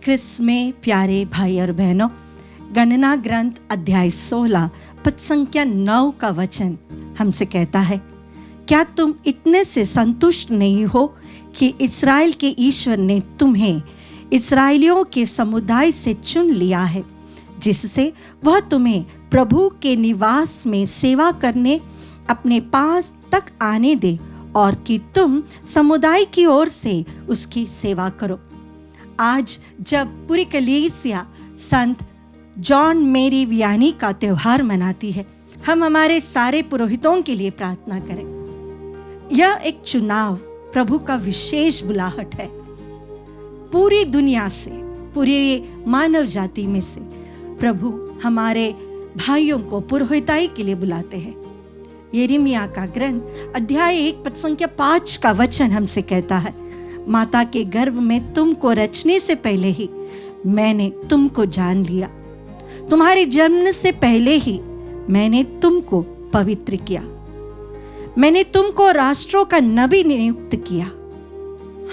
क्रिस्त में प्यारे भाई और बहनों, गणना ग्रंथ अध्याय 16 पद संख्या 9 का वचन हमसे कहता है, क्या तुम इतने से संतुष्ट नहीं हो कि इस्राएल के ईश्वर ने तुम्हें इस्राएलियों के समुदाय से चुन लिया है, जिससे वह तुम्हें प्रभु के निवास में सेवा करने अपने पास तक आने दे और कि तुम समुदाय की ओर से उसकी सेवा करो। आज जब पूरी कलीसिया संत जॉन मेरी वियानी का त्योहार मनाती है, हम हमारे सारे पुरोहितों के लिए प्रार्थना करें। यह एक चुनाव प्रभु का विशेष बुलाहट है। पूरी दुनिया से, पूरी मानव जाति में से प्रभु हमारे भाइयों को पुरोहिताई के लिए बुलाते हैं। यिर्मयाह का ग्रंथ अध्याय 1 पद संख्या 5 का वचन हमसे कहता है, माता के गर्भ में तुमको रचने से पहले ही मैंने तुमको जान लिया, तुम्हारे जन्म से पहले ही मैंने तुमको पवित्र किया, मैंने तुमको राष्ट्रों का नबी नियुक्त किया।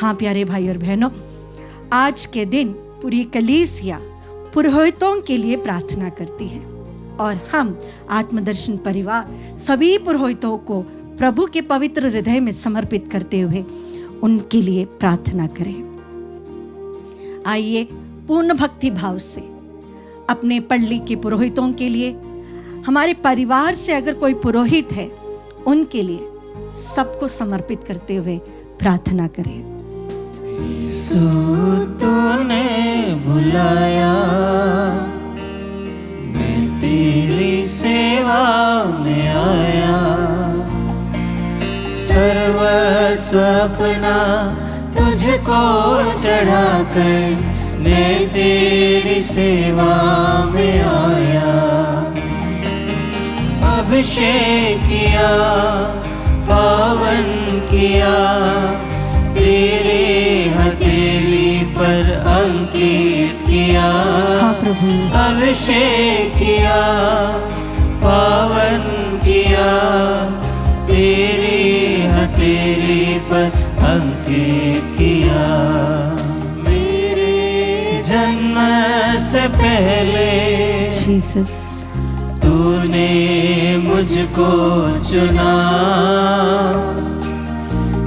हाँ प्यारे भाई और बहनों, आज के दिन पूरी कलीसिया पुरोहितों के लिए प्रार्थना करती है और हम आत्मदर्शन परिवार सभी पुरोहितों को प्रभु के पवित्र हृदय में समर्पित करते हुए उनके लिए प्रार्थना करें। आइए पूर्ण भक्ति भाव से अपने पल्ली के पुरोहितों के लिए, हमारे परिवार से अगर कोई पुरोहित है उनके लिए सबको समर्पित करते हुए प्रार्थना करें। यीशु तूने बुलाया, मैं तेरी सेवा में आया, सर्वस्व अपना तुझको चढ़ाकर मैं तेरी सेवा में आया। अभिषेक किया, पावन किया, तेरी हथेली पर अंकित किया। हाँ प्रभु, अभिषेक किया, पावन किया, तेरी हथेली पर अंकित किया। मेरे जन्म से पहले जीसस तूने मुझको चुना,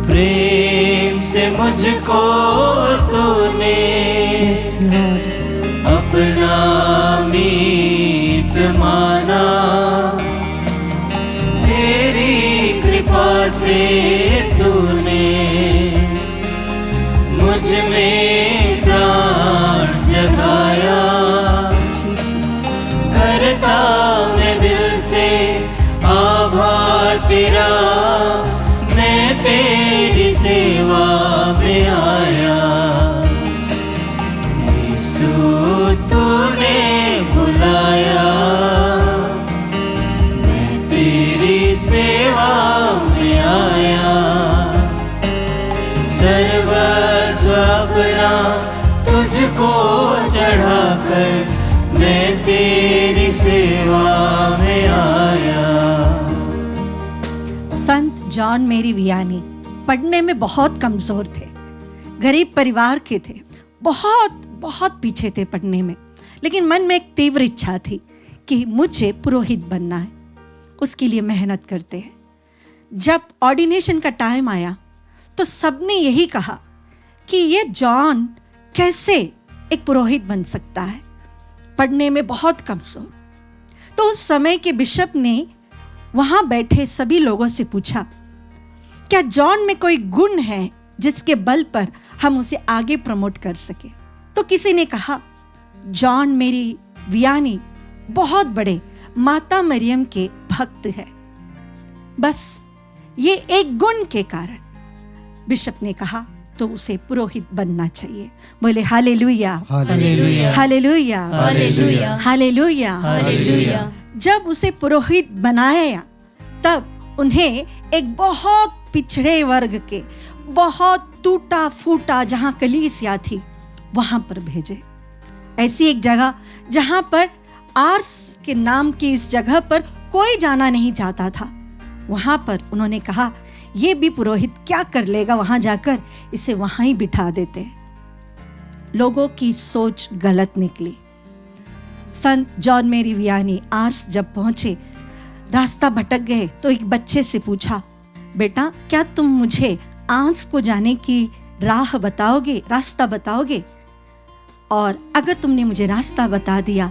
प्रेम से मुझको तूने अपना मीत माना, तेरी कृपा से तूने मुझ में प्राण जगाया। करता मैं दिल से आभार तेरा, मैं तेरी सेवा में आया। यीशु तूने बुलाया, मैं तेरी सेवा में आया, सर्वस्व अपना तुझको चढ़ाकर मैं तेरी सेवा में आया। संत जॉन मेरी वियानी पढ़ने में बहुत कमजोर थे, गरीब परिवार के थे, बहुत बहुत पीछे थे पढ़ने में, लेकिन मन में एक तीव्र इच्छा थी कि मुझे पुरोहित बनना है। उसके लिए मेहनत करते हैं। जब ऑर्डिनेशन का टाइम आया तो सबने यही कहा कि ये जॉन कैसे एक पुरोहित बन सकता है, पढ़ने में बहुत कमजोर। तो उस समय के बिशप ने वहां बैठे सभी लोगों से पूछा, क्या जॉन में कोई गुण है जिसके बल पर हम उसे आगे प्रमोट कर सके? तो किसी ने कहा, जॉन मेरी वियानी बहुत बड़े माता मरियम के भक्त है, बस ये एक गुण के कारण बिशप ने कहा तो उसे पुरोहित बनना चाहिए। बोले hallelujah, hallelujah, hallelujah, hallelujah, hallelujah, hallelujah. जब उसे पुरोहित बनाया तब उन्हें एक बहुत पिछड़े वर्ग के, बहुत टूटा फूटा जहां कलीसिया थी वहां पर भेजे। ऐसी एक जगह जहां पर आर्स के नाम की इस जगह पर कोई जाना नहीं चाहता था, वहां पर उन्होंने कहा ये भी पुरोहित क्या कर लेगा वहां जाकर, इसे वहां ही बिठा देते। लोगों की सोच गलत निकली। संत जॉन मेरी वियानी आर्स जब पहुंचे, रास्ता भटक गए तो एक बच्चे से पूछा, बेटा क्या तुम मुझे आर्स को जाने की राह बताओगे, रास्ता बताओगे? और अगर तुमने मुझे रास्ता बता दिया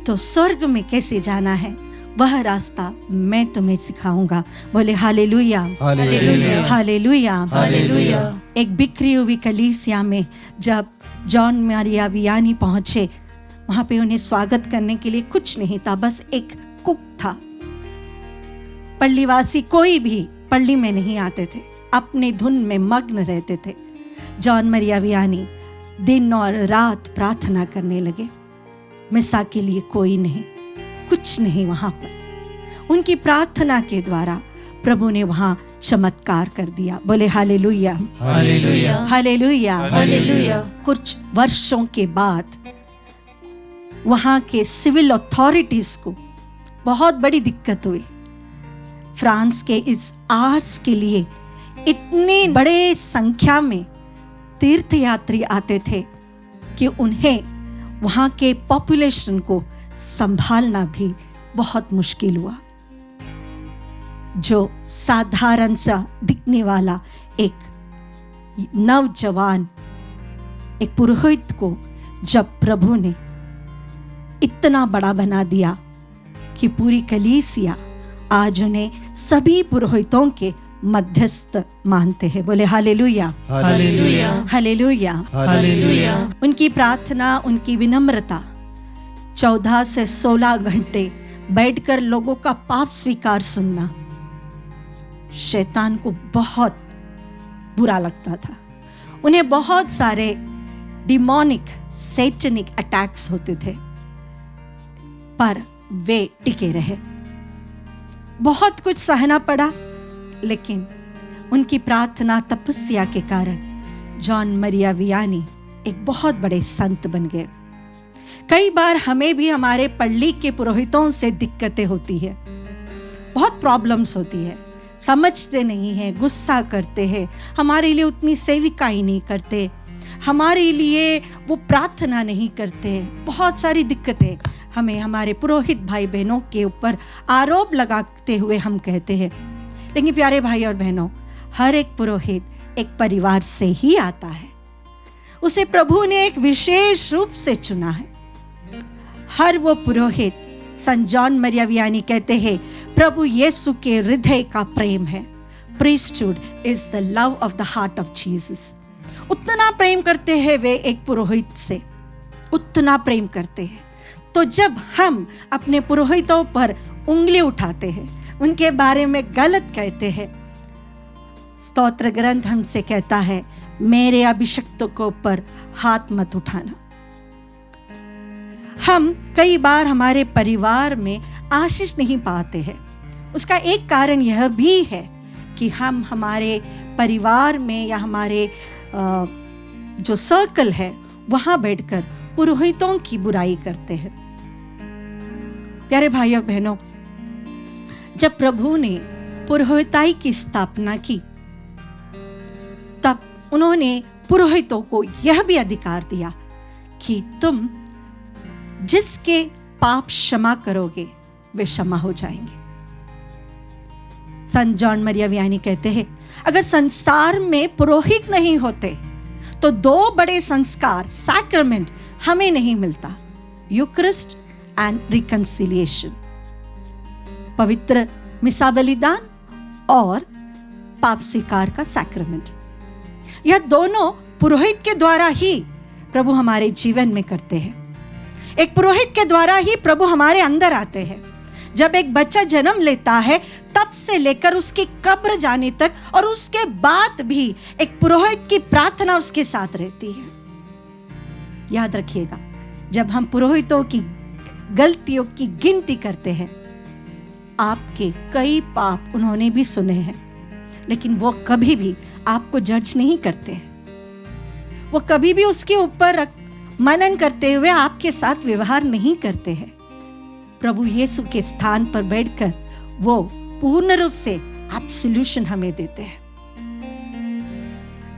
तो स्वर्ग में कैसे जाना है वह रास्ता मैं तुम्हें सिखाऊंगा। बोले हालेलुया, हालेलुया, हालेलुया, हालेलुया। एक बिखरी हुई कलीसिया में जब जॉन मारिया वियानी पहुंचे, वहां पे उन्हें स्वागत करने के लिए कुछ नहीं था, बस एक कुक था। पल्लीवासी कोई भी पल्ली में नहीं आते थे, अपने धुन में मग्न रहते थे। जॉन मारिया वियानी दिन और रात प्रार्थना करने लगे। मिसा के लिए कोई नहीं, कुछ नहीं वहां पर। उनकी प्रार्थना के द्वारा प्रभु ने वहां चमत्कार कर दिया। बोले हालेलुया, हालेलुया, हालेलुया, हालेलुया। कुछ वर्षों के बाद वहां के सिविल अथॉरिटीज को बहुत बड़ी दिक्कत हुई। फ्रांस के इस आर्ट्स के लिए इतने बड़े संख्या में तीर्थयात्री आते थे कि उन्हें वहां के पॉपुलेशन को संभालना भी बहुत मुश्किल हुआ। जो साधारण सा दिखने वाला एक नौजवान, एक पुरोहित को जब प्रभु ने इतना बड़ा बना दिया कि पूरी कलीसिया आज उन्हें सभी पुरोहितों के मध्यस्थ मानते हैं। बोले हालेलुया, हालेलुया, हालेलुया, हालेलुया। उनकी प्रार्थना, उनकी विनम्रता, 14 से 16 घंटे बैठकर लोगों का पाप स्वीकार सुनना शैतान को बहुत बुरा लगता था। उन्हें बहुत सारे डिमोनिक सैटनिक अटैक्स होते थे, पर वे टिके रहे। बहुत कुछ सहना पड़ा, लेकिन उनकी प्रार्थना तपस्या के कारण जॉन मारिया वियानी एक बहुत बड़े संत बन गए। कई बार हमें भी हमारे पल्ली के पुरोहितों से दिक्कतें होती है, बहुत प्रॉब्लम्स होती है, समझते नहीं हैं, गुस्सा करते हैं, हमारे लिए उतनी सेविकाई नहीं करते, हमारे लिए वो प्रार्थना नहीं करते। बहुत सारी दिक्कतें हमें हमारे पुरोहित भाई बहनों के ऊपर आरोप लगाते हुए हम कहते हैं। लेकिन प्यारे भाई और बहनों, हर एक पुरोहित एक परिवार से ही आता है। उसे प्रभु ने एक विशेष रूप से चुना है। हर वो पुरोहित, संत जॉन मारिया वियानी कहते हैं, प्रभु यीशु के हृदय का प्रेम है। Priesthood is the love of the heart of Jesus. उतना प्रेम करते हैं वे एक पुरोहित से, उतना प्रेम करते हैं। तो जब हम अपने पुरोहितों पर उंगली उठाते हैं, उनके बारे में गलत कहते हैं, स्तोत्र ग्रंथ हमसे कहता है, मेरे अभिषिक्तों के ऊपर हाथ मत उठाना। हम कई बार हमारे परिवार में आशीष नहीं पाते हैं। उसका एक कारण यह भी है कि हम हमारे परिवार में या हमारे जो सर्कल है वहां बैठकर पुरोहितों की बुराई करते हैं। प्यारे भाइयों बहनों, जब प्रभु ने पुरोहिताई की स्थापना की, तब उन्होंने पुरोहितों को यह भी अधिकार दिया कि तुम जिसके पाप क्षमा करोगे वे क्षमा हो जाएंगे। संत जॉन मारिया वियानी कहते हैं, अगर संसार में पुरोहित नहीं होते तो 2 बड़े संस्कार, सैक्रमेंट हमें नहीं मिलता, यूकरिस्ट एंड रिकंसिलिएशन, पवित्र मिसा बलिदान और पाप स्वीकार का सैक्रमेंट। यह दोनों पुरोहित के द्वारा ही प्रभु हमारे जीवन में करते हैं। एक पुरोहित के द्वारा ही प्रभु हमारे अंदर आते हैं। जब एक बच्चा जन्म लेता है तब से लेकर उसकी कब्र जाने तक और उसके बाद भी एक पुरोहित की प्रार्थना उसके साथ रहती है। याद रखिएगा, जब हम पुरोहितों की गलतियों की गिनती करते हैं, आपके कई पाप उन्होंने भी सुने हैं, लेकिन वो कभी भी आपको जज नहीं करते हैं। वो कभी भी उसके ऊपर मनन करते हुए आपके साथ व्यवहार नहीं करते हैं। प्रभु यीशु के स्थान पर बैठकर वो पूर्ण रूप से एब्सोल्यूशन हमें देते हैं।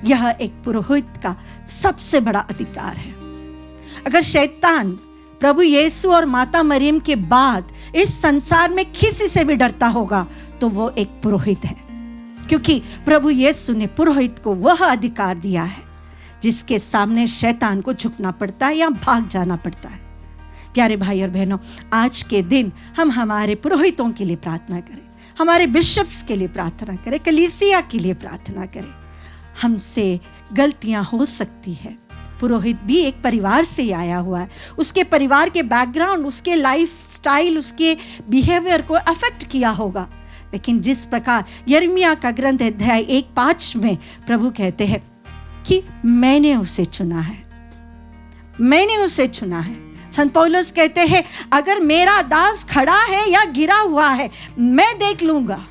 यह एक पुरोहित का सबसे बड़ा अधिकार है। अगर शैतान प्रभु यीशु और माता मरियम के बाद इस संसार में किसी से भी डरता होगा तो वो एक पुरोहित है, क्योंकि प्रभु यीशु ने पुरोहित को वह अधिकार दिया है जिसके सामने शैतान को झुकना पड़ता है या भाग जाना पड़ता है। प्यारे भाई और बहनों, आज के दिन हम हमारे पुरोहितों के लिए प्रार्थना करें, हमारे बिशप्स के लिए प्रार्थना करें, कलीसिया के लिए प्रार्थना करें। हमसे गलतियां हो सकती है। पुरोहित भी एक परिवार से आया हुआ है, उसके परिवार के बैकग्राउंड, उसके लाइफ स्टाइल, उसके बिहेवियर को अफेक्ट किया होगा। लेकिन जिस प्रकार यिर्मयाह का ग्रंथ अध्याय 1:5 में प्रभु कहते हैं कि मैंने उसे चुना है, मैंने उसे चुना है। संत पौलुस कहते हैं अगर मेरा दास खड़ा है या गिरा हुआ है मैं देख लूंगा।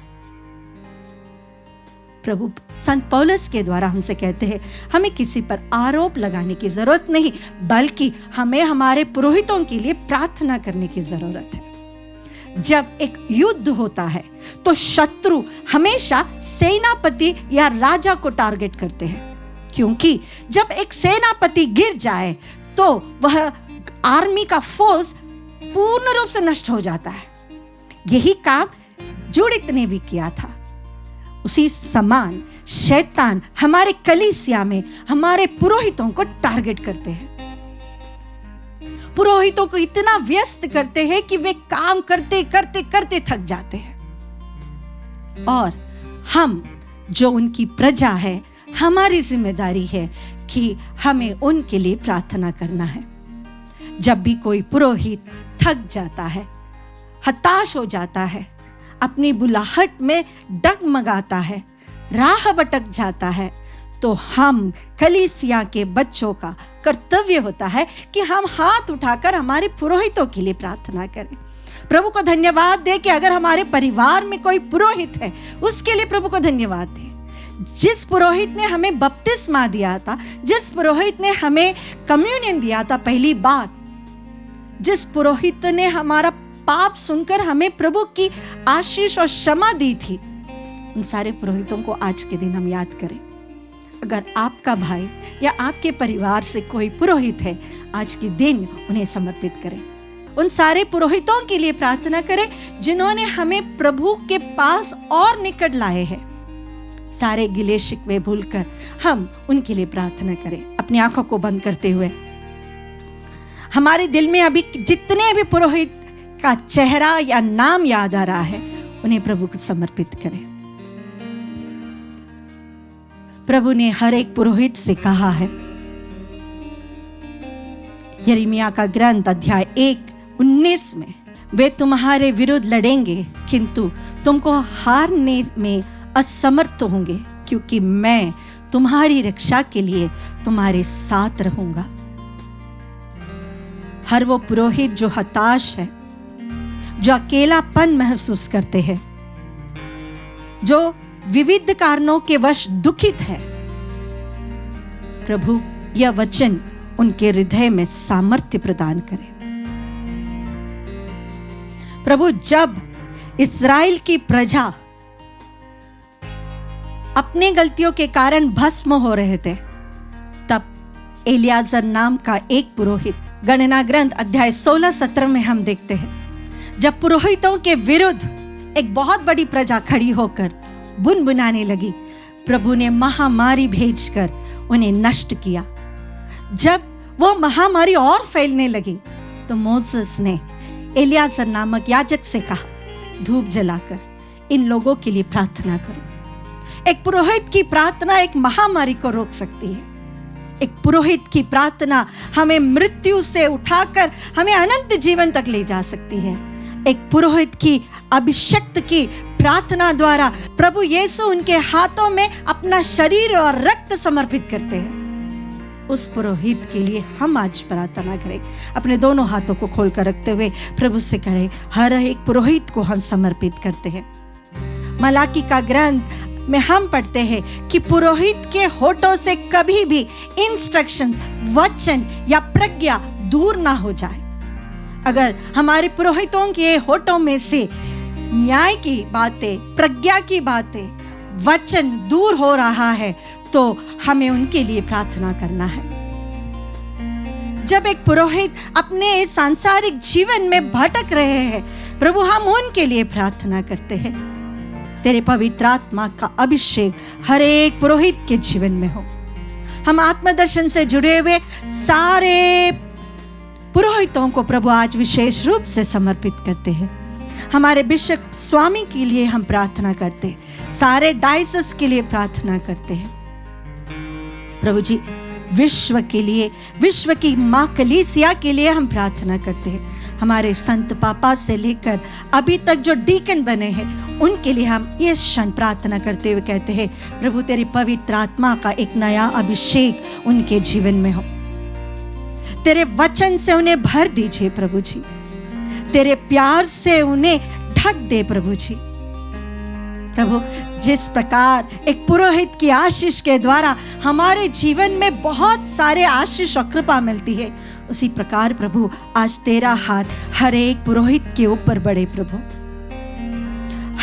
प्रभु संत पौलुस के द्वारा हमसे कहते हैं हमें किसी पर आरोप लगाने की जरूरत नहीं, बल्कि हमें हमारे पुरोहितों के लिए प्रार्थना करने की जरूरत है। जब एक युद्ध होता है तो शत्रु हमेशा सेनापति या राजा को टारगेट करते हैं, क्योंकि जब एक सेनापति गिर जाए तो वह आर्मी का फोर्स पूर्ण रूप से नष्ट हो जाता है। यही काम जूडित ने भी किया था। उसी समान शैतान हमारे कलीसिया में हमारे पुरोहितों को टारगेट करते हैं, पुरोहितों को इतना व्यस्त करते हैं कि वे काम करते करते करते थक जाते हैं। और हम जो उनकी प्रजा है, हमारी जिम्मेदारी है कि हमें उनके लिए प्रार्थना करना है। जब भी कोई पुरोहित थक जाता है, हताश हो जाता है, अपनी बुलाहट में डगमगाता है, राह भटक जाता है, तो हम कलीसिया के बच्चों का कर्तव्य होता है कि हम हाथ उठाकर हमारे पुरोहितों के लिए प्रार्थना करें। प्रभु को धन्यवाद दे कि अगर हमारे परिवार में कोई पुरोहित है उसके लिए प्रभु को धन्यवाद दे। जिस पुरोहित ने हमें बपतिस्मा दिया था, जिस पुरोहित ने हमें कम्युनियन दिया था पहली बार, जिस पुरोहित ने हमारा पाप सुनकर हमें प्रभु की आशीष और क्षमा दी थी, उन सारे पुरोहितों को आज के दिन हम याद करें। अगर आपका भाई या आपके परिवार से कोई पुरोहित है, आज के दिन उन्हें समर्पित करें। उन सारे पुरोहितों के लिए प्रार्थना करें जिन्होंने हमें प्रभु के पास और निकट लाए हैं। सारे गिले शिकवे भूलकर हम उनके लिए प्रार्थना करें। अपनी आंखों को बंद करते हुए हमारे दिल में अभी जितने भी पुरोहित का चेहरा या नाम याद आ रहा है उन्हें प्रभु को समर्पित करें। प्रभु ने हर एक पुरोहित से कहा है, यिर्मयाह का ग्रंथ अध्याय 1:19 में, वे तुम्हारे विरुद्ध लड़ेंगे किंतु तुमको हारने में असमर्थ होंगे, क्योंकि मैं तुम्हारी रक्षा के लिए तुम्हारे साथ रहूंगा। हर वो पुरोहित जो हताश है, जो अकेलापन महसूस करते हैं, जो विविध कारणों के वश दुखित है, प्रभु यह वचन उनके हृदय में सामर्थ्य प्रदान करे। प्रभु जब इस्राएल की प्रजा अपने गलतियों के कारण भस्म हो रहे थे, तब एलियाजर नाम का एक पुरोहित, गणना ग्रंथ अध्याय 16-17 में हम देखते हैं, जब पुरोहितों के विरुद्ध एक बहुत बड़ी प्रजा खड़ी होकर बुनबुनाने लगी, प्रभु ने महामारी भेजकर उन्हें नष्ट किया। जब वो महामारी और फैलने लगी तो मोसेस ने एलियाजर नामक याजक से कहा, धूप जलाकर इन लोगों के लिए प्रार्थना करो। एक पुरोहित की प्रार्थना एक महामारी को रोक सकती है। एक पुरोहित की प्रार्थना हमें मृत्यु से उठाकर हमें अनंत जीवन तक ले जा सकती है। एक पुरोहित की अभिषक्त की प्रार्थना द्वारा प्रभु यीशु उनके हाथों में अपना शरीर और रक्त समर्पित करते हैं। उस पुरोहित के लिए हम आज प्रार्थना करें। अपने दोनों हाथों को खोलकर रखते हुए प्रभु से करें, हर एक पुरोहित को हम समर्पित करते हैं। मलाकी का ग्रंथ में हम पढ़ते हैं कि पुरोहित के होठों से कभी भी इंस्ट्रक्शंस, वचन या प्रज्ञा दूर ना हो जाए। अगर हमारे पुरोहितों के होठों में से न्याय की बातें, प्रज्ञा की बातें, वचन दूर हो रहा है तो हमें उनके लिए प्रार्थना करना है। जब एक पुरोहित अपने सांसारिक जीवन में भटक रहे हैं, प्रभु हम उनके लिए प्रार्थना करते हैं, तेरे पवित्र आत्मा का अभिषेक हर एक पुरोहित के जीवन में हो। हम आत्मदर्शन से जुड़े हुए सारे पुरोहितों को प्रभु आज विशेष रूप से समर्पित करते हैं। हमारे बिशप स्वामी के लिए हम प्रार्थना करते हैं, सारे डायसिस के लिए प्रार्थना करते हैं। प्रभु जी, विश्व के लिए, विश्व की माँ कलीसिया के लिए हम प्रार्थना करते हैं। हमारे संत पापा से लेकर अभी तक जो डीकन बने हैं, उनके लिए हम ये क्षण प्रार्थना करते हुए कहते हैं, प्रभु तेरी पवित्र आत्मा का एक नया अभिषेक उनके जीवन में हो। तेरे वचन से उन्हें भर दीजिए प्रभु जी, तेरे प्यार से उन्हें ढक दे प्रभु जी। प्रभु, जिस प्रकार एक पुरोहित की आशीष के द्वारा हमारे जीवन में बहुत सारे आशीष और कृपा मिलती है, उसी प्रकार प्रभु आज तेरा हाथ हर एक पुरोहित के ऊपर बढ़े। प्रभु,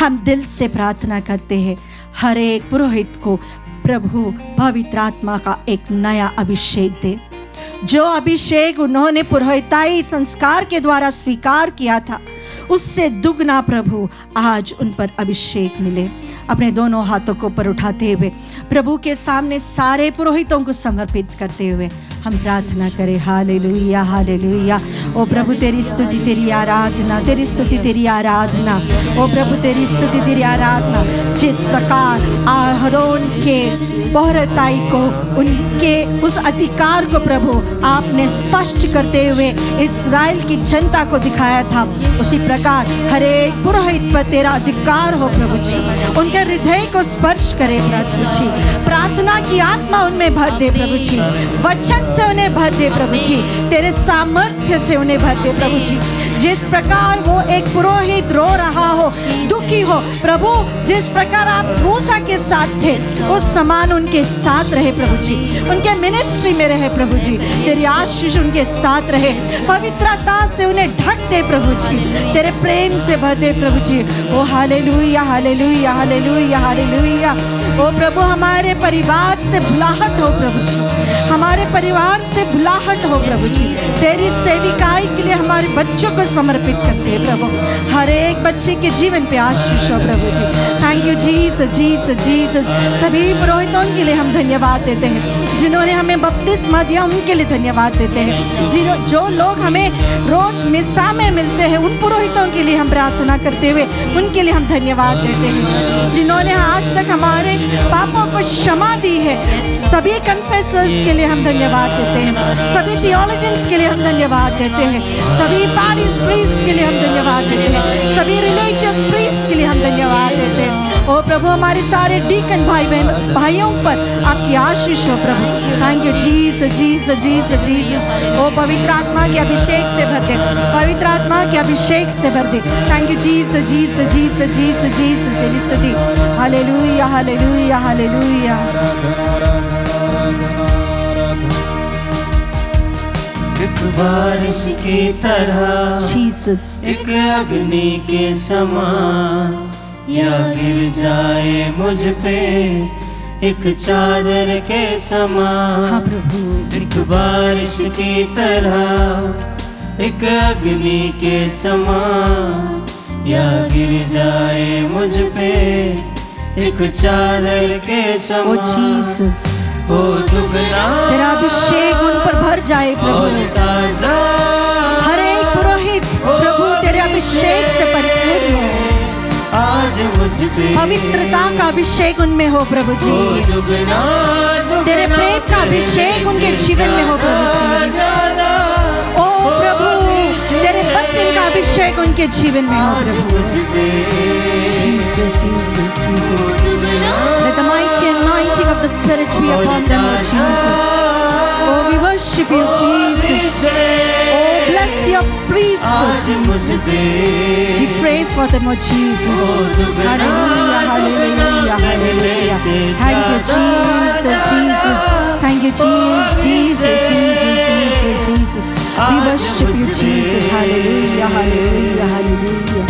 हम दिल से प्रार्थना करते हैं, हर एक पुरोहित को प्रभु पवित्र आत्मा का एक नया अभिषेक दे। जो अभिषेक उन्होंने पुरोहिताई संस्कार के द्वारा स्वीकार किया था, उससे दुगना प्रभु आज उन पर अभिषेक मिले। अपने दोनों हाथों को ऊपर उठाते हुए प्रभु के सामने सारे पुरोहितों को समर्पित करते हुए हम प्रार्थना करें। Hallelujah, hallelujah. ओ प्रभु तेरी स्तुति, तेरी आराधना, तेरी स्तुति, तेरी आराधना। ओ प्रभु तेरी स्तुति, तेरी आराधना। जिस प्रकार आरोन के बहुरताई को, उनके उस अधिकार को प्रभु आपने स्पष्ट करते हुए इस्राएल की जनता को दिखाया था, उसी प्रकार हर एक पुरोहित पर तेरा अधिकार हो प्रभु जी। उनके हृदय को स्पर्श करे प्रभु जी, प्रार्थना की आत्मा उनमें भर दे प्रभु जी, वचन से उन्हें भर दे प्रभु जी, तेरे सामर्थ्य से उन्हें भर दे प्रभु जी। जिस प्रकार वो एक पुरोहित रो रहा हो, दुखी हो प्रभु, जिस प्रकार आप मूसा के साथ थे, उस समान उनके साथ रहे प्रभु जी, उनके मिनिस्ट्री में रहे प्रभु जी, तेरी आशीष उनके साथ रहे, पवित्रता से उन्हें ढक दे प्रभु जी, तेरे प्रेम से भर दे प्रभु जी। ओ हालेलुया, हालेलुया, हालेलुया, हालेलुया। ओ प्रभु, हमारे परिवार से बुलाहट हो प्रभु जी, हमारे परिवार से बुलाहट हो प्रभु जी। तेरी सेविकाई के लिए हमारे बच्चों को समर्पित करते हैं प्रभु, हर एक बच्चे के जीवन पे आशीष हो प्रभु जी। Thank you Jesus, Jesus, Jesus. सभी पुरोहितों के लिए हम धन्यवाद देते हैं, जिन्होंने हमें बपतिस्मा दिया, उनके लिए धन्यवाद देते हैं। जो लोग हमें रोज मिसा में मिलते हैं, उन पुरोहितों के लिए हम प्रार्थना करते हुए उनके लिए हम धन्यवाद देते हैं। जिन्होंने आज तक हमारे पापों को क्षमा दी है, सभी कन्फेसर्स के लिए हम धन्यवाद देते हैं, सभी थियोलॉजियंस के लिए हम धन्यवाद देते हैं, सभी पैरिश प्रीस्ट के लिए हम धन्यवाद देते हैं, सभी रिलीजियस प्रीस्ट के लिए हम धन्यवाद देते हैं। ओ प्रभु, हमारे सारे डीकन भाई बहन भाइयों पर आपकी आशीष हो प्रभु। Thank you Jesus, Jesus, Jesus, Jesus. ओ पवित्र आत्मा के अभिषेक से भर दे, पवित्र आत्मा के अभिषेक से भर दे। Thank you Jesus, Jesus, Jesus, Jesus, Jesus. तेरी स्तुति। Hallelujah, hallelujah, hallelujah. एक बारिश की तरह जीसस, एक अग्नि के समान, या गिर जाए मुझ पे एक चादर के समान। हाँ प्रभु। एक बारिश की तरह एक अग्नि के समान, या गिर जाए मुझ पे एक चादर के ओ समान। जीसस, ओ दुगना तेरा अभिषेक उन पर भर जाए और प्रभु। ताजा हर एक पुरोहित प्रभु तेरे अभिषेक से परिपूर्ण हो, आज मुझ पे पवित्रता का अभिषेक उनमें हो प्रभु जी, दुगना तेरे प्रेम का अभिषेक उनके जीवन में हो प्रभु जी। ओ प्रभु, तेरे वचन का अभिषेक उनके जीवन में हो प्रभु। Jesus, Jesus, Jesus. Let the mighty anointing of the Spirit be upon them, O Jesus. Oh, we worship you, Jesus. Oh, bless your priesthood, Jesus. We pray for them, O Jesus. Hallelujah, hallelujah, hallelujah. Thank you, Jesus, Jesus. Thank you, Jesus, Jesus, Jesus, Jesus, Jesus. We worship you, Jesus. Hallelujah, hallelujah, hallelujah.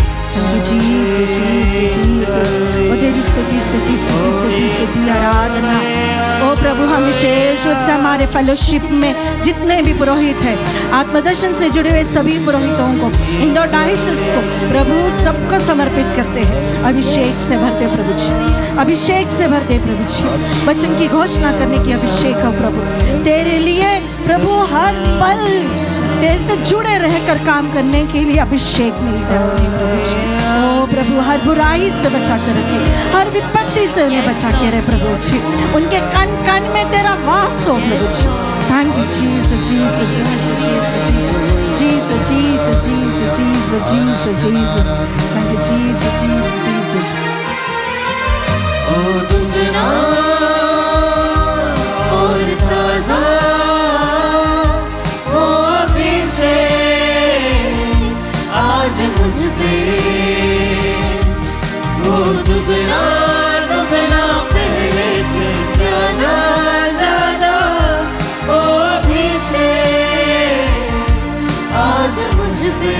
Jesus Jesus Jesus. ओ तेरी स्तुति स्तुति स्तुति स्तुति स्तुति आराधना। ओ प्रभु, हम विशेष रूप से हमारे फेलोशिप में जितने भी पुरोहित हैं, आत्मदर्शन से जुड़े हुए सभी पुरोहितों को, इंदौर डायसिस को प्रभु सबको समर्पित करते हैं। अभिषेक से भरते प्रभु जी, अभिषेक से भरते प्रभु जी। वचन की घोषणा करने की अभिषेक हो प्रभु। तेरे लिए प्रभु हर पल तेरे से जुड़े रहकर काम करने के लिए अभिषेक मिलता है उन्हें प्रभु जी। ओ प्रभु, हर बुराई से बचा कर रखे, हर विपत्ति से उन्हें बचा के रहे प्रभु जी। उनके कण कण में तेरा वास हो प्रभु जी। Thank you Jesus Jesus Jesus Jesus Jesus Jesus Jesus Jesus Jesus. Thank you Jesus Jesus Jesus. ओ दुगना और ताजा वो अभिषेक आज मुझ पे, वो दुगना दुगना पहले से ज्यादा ज्यादा वो अभिषेक आज मुझ पे।